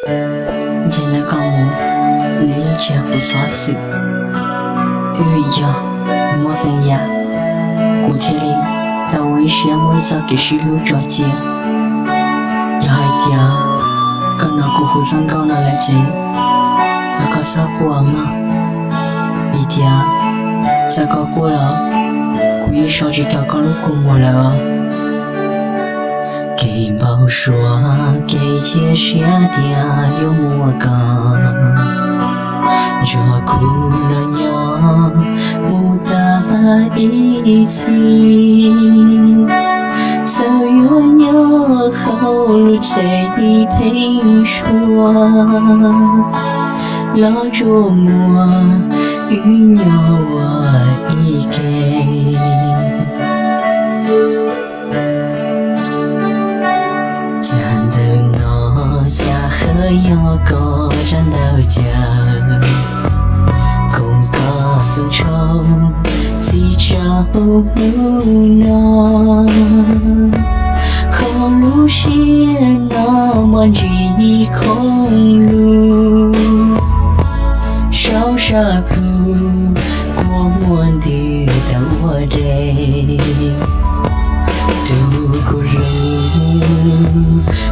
现在讲我，你以前不啥子，对于呀，我跟呀，古天里，但我以前我早给是路着急，一海点，跟那古湖上搞那来着，他搞啥过嘛？一点，再搞过了，古也少去他搞了过我来吧。给宝说给姐写的有我讲，这苦了娘不大一起，走有娘后路最平说，老着我与娘我一给。要个战斗家，共个总筹，几招无能，后路是那么一空路，少沙铺过我的到我的。渡过路，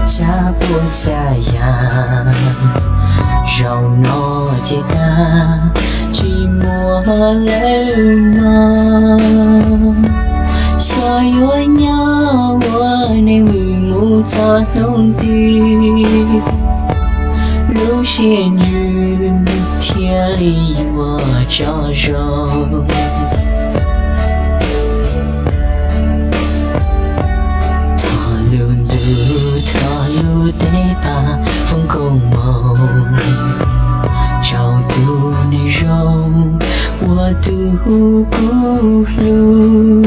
家不家呀，绕那街道，寂寞冷吗？小月娘，我那为母咋弄的？路线日，天里我照肉。得把风够梦，照度内容，我渡孤路。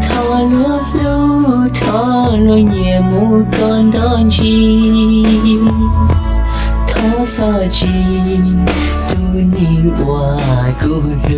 他落夜幕干当机，他撒机渡你我孤路。